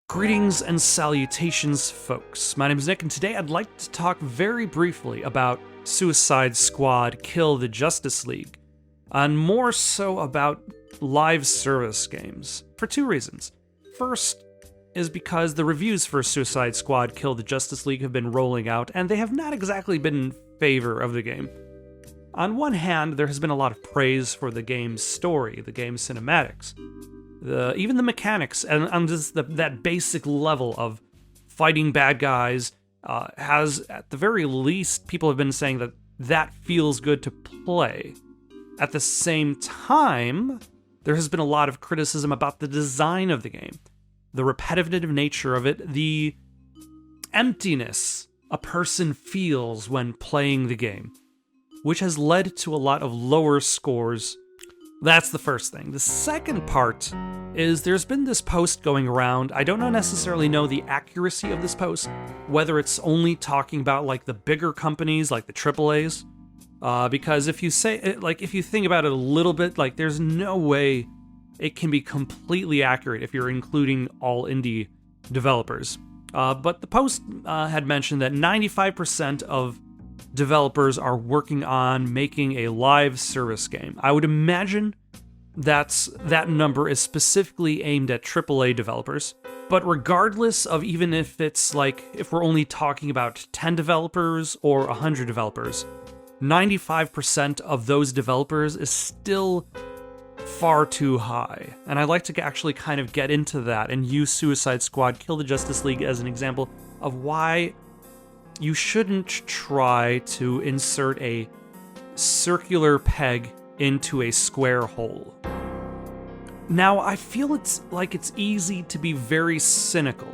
Greetings and salutations, folks. My name is Nick, and today I'd like to talk very briefly about Suicide Squad Kill the Justice League, and more so about live service games, for two reasons. First is because the reviews for Suicide Squad Kill the Justice League have been rolling out, and they have not exactly been in favor of the game. On one hand, there has been a lot of praise for the game's story, the game's cinematics, even the mechanics, and just that basic level of fighting bad guys has, at the very least, people have been saying that feels good to play. At the same time, there has been a lot of criticism about the design of the game, the repetitive nature of it, the emptiness a person feels when playing the game, which has led to a lot of lower scores. That's the first thing. The second part is there's been this post going around. I don't necessarily know the accuracy of this post, whether it's only talking about like the bigger companies, like the AAAs, because if you think about it a little bit, like there's no way it can be completely accurate if you're including all indie developers. But the post had mentioned that 95% of developers are working on making a live service game. I would imagine that number is specifically aimed at AAA developers. But regardless of even if it's like, if we're only talking about 10 developers or 100 developers, 95% of those developers is still far too high. And I'd like to actually kind of get into that and use Suicide Squad Kill the Justice League as an example of why you shouldn't try to insert a circular peg into a square hole. Now, I feel it's easy to be very cynical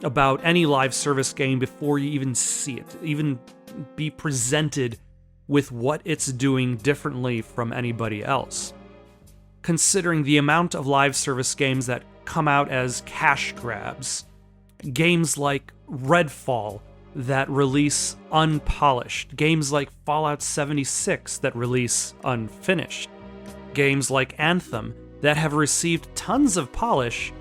about any live service game before you even see it, even be presented with what it's doing differently from anybody else. Considering the amount of live service games that come out as cash grabs, games like Redfall that release unpolished, games like Fallout 76 that release unfinished, games like Anthem that have received tons of polish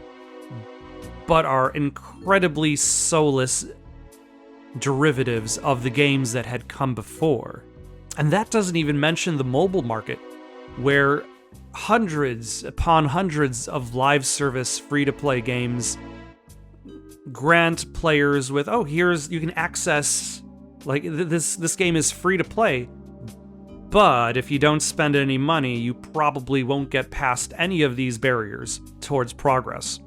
but are incredibly soulless derivatives of the games that had come before. And that doesn't even mention the mobile market, where hundreds upon hundreds of live service free-to-play games grant players with, you can access, like, this game is free to play, but if you don't spend any money, you probably won't get past any of these barriers towards progress.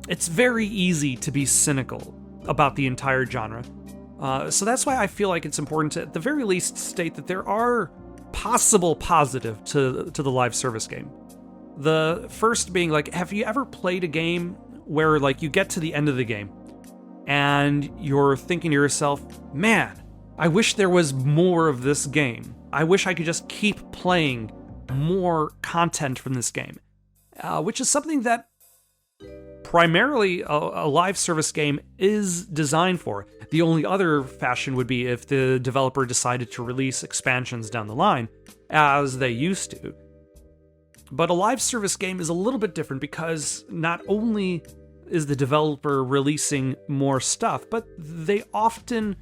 It's very easy to be cynical about the entire genre. So that's why I feel like it's important to, at the very least, state that there are possible positive to the live service game. The first being, like, have you ever played a game where, like, you get to the end of the game and you're thinking to yourself, man, I wish there was more of this game. I wish I could just keep playing more content from this game. Which is something that primarily a live service game is designed for. The only other fashion would be if the developer decided to release expansions down the line, as they used to. But a live service game is a little bit different because not only is the developer releasing more stuff, but they often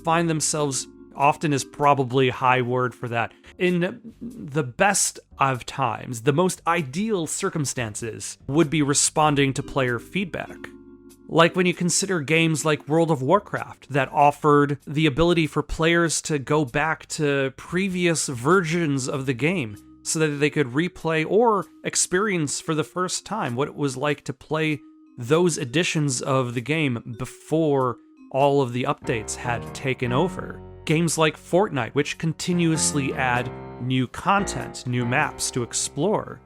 find themselves, often is probably a high word for that, in the best of times, the most ideal circumstances would be responding to player feedback. Like when you consider games like World of Warcraft that offered the ability for players to go back to previous versions of the game so that they could replay or experience for the first time what it was like to play those editions of the game before all of the updates had taken over. Games like Fortnite, which continuously add new content, new maps to explore.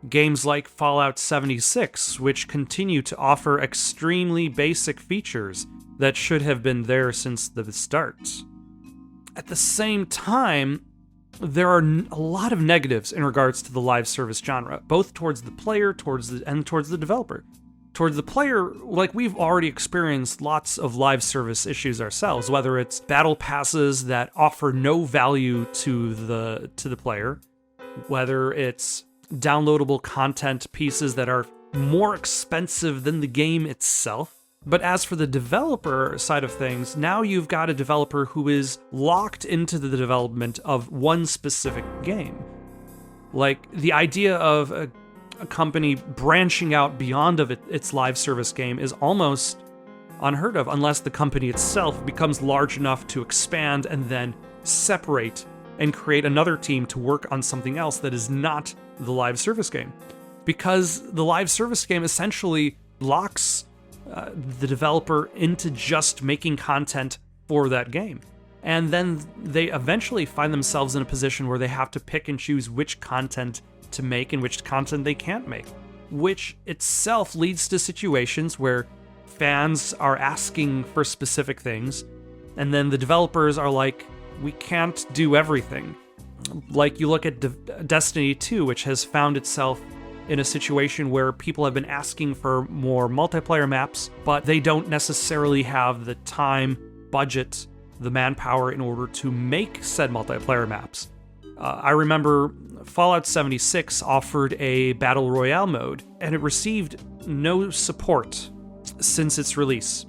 Games like Fallout 76, which continue to offer extremely basic features that should have been there since the start. At the same time, there are a lot of negatives in regards to the live service genre, both towards the player, towards the developer. Towards the player, like, we've already experienced lots of live service issues ourselves, whether it's battle passes that offer no value to the player, whether it's downloadable content pieces that are more expensive than the game itself. But as for the developer side of things, now you've got a developer who is locked into the development of one specific game. Like, the idea of a company branching out beyond of its live service game is almost unheard of, unless the company itself becomes large enough to expand and then separate and create another team to work on something else that is not the live service game. Because the live service game essentially locks the developer into just making content for that game. And then they eventually find themselves in a position where they have to pick and choose which content to make and which content they can't make, which itself leads to situations where fans are asking for specific things, and then the developers are like, we can't do everything. Like, you look at Destiny 2, which has found itself in a situation where people have been asking for more multiplayer maps, but they don't necessarily have the time, budget, the manpower in order to make said multiplayer maps. I remember Fallout 76 offered a Battle Royale mode, and it received no support since its release.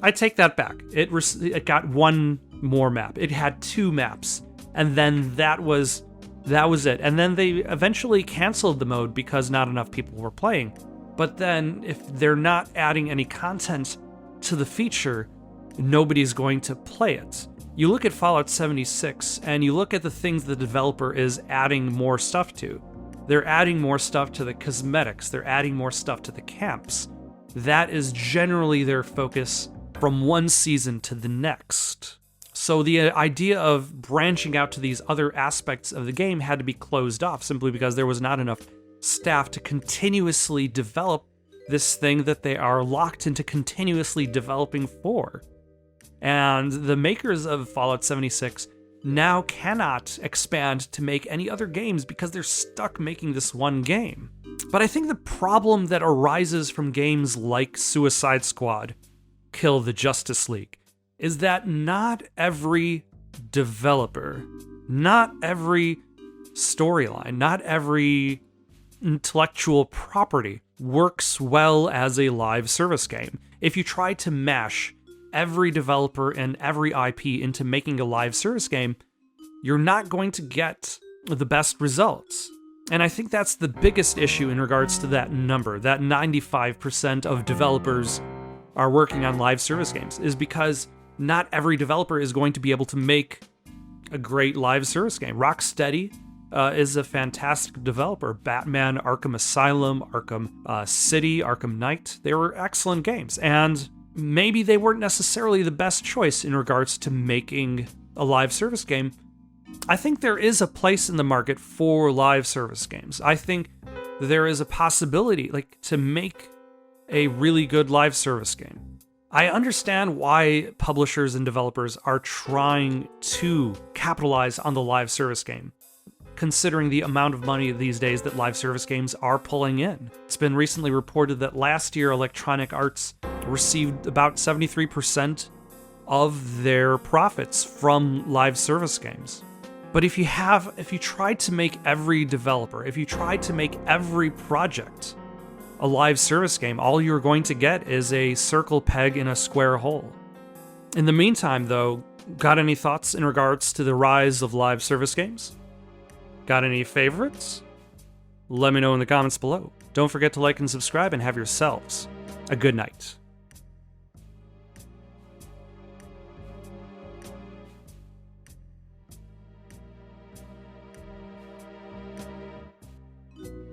I take that back. It got one more map. It had 2 maps, and then that was it. And then they eventually canceled the mode because not enough people were playing. But then if they're not adding any content to the feature, nobody's going to play it. You look at Fallout 76, and you look at the things the developer is adding more stuff to. They're adding more stuff to the cosmetics. They're adding more stuff to the camps. That is generally their focus from one season to the next. So the idea of branching out to these other aspects of the game had to be closed off simply because there was not enough staff to continuously develop this thing that they are locked into continuously developing for. And the makers of Fallout 76 now cannot expand to make any other games because they're stuck making this one game. But I think the problem that arises from games like Suicide Squad, Kill the Justice League, is that not every developer, not every storyline, not every intellectual property works well as a live service game. If you try to mash every developer and every IP into making a live service game, you're not going to get the best results. And I think that's the biggest issue in regards to that number, that 95% of developers are working on live service games, is because not every developer is going to be able to make a great live service game. Rocksteady is a fantastic developer. Batman, Arkham Asylum, Arkham City, Arkham Knight, they were excellent games. And maybe they weren't necessarily the best choice in regards to making a live service game. I think there is a place in the market for live service games. I think there is a possibility, to make a really good live service game. I understand why publishers and developers are trying to capitalize on the live service game, considering the amount of money these days that live service games are pulling in. It's been recently reported that last year Electronic Arts received about 73% of their profits from live service games. But if you try to make every developer, if you try to make every project a live service game, all you're going to get is a circle peg in a square hole. In the meantime, though, got any thoughts in regards to the rise of live service games? Got any favorites? Let me know in the comments below. Don't forget to like and subscribe, and have yourselves a good night.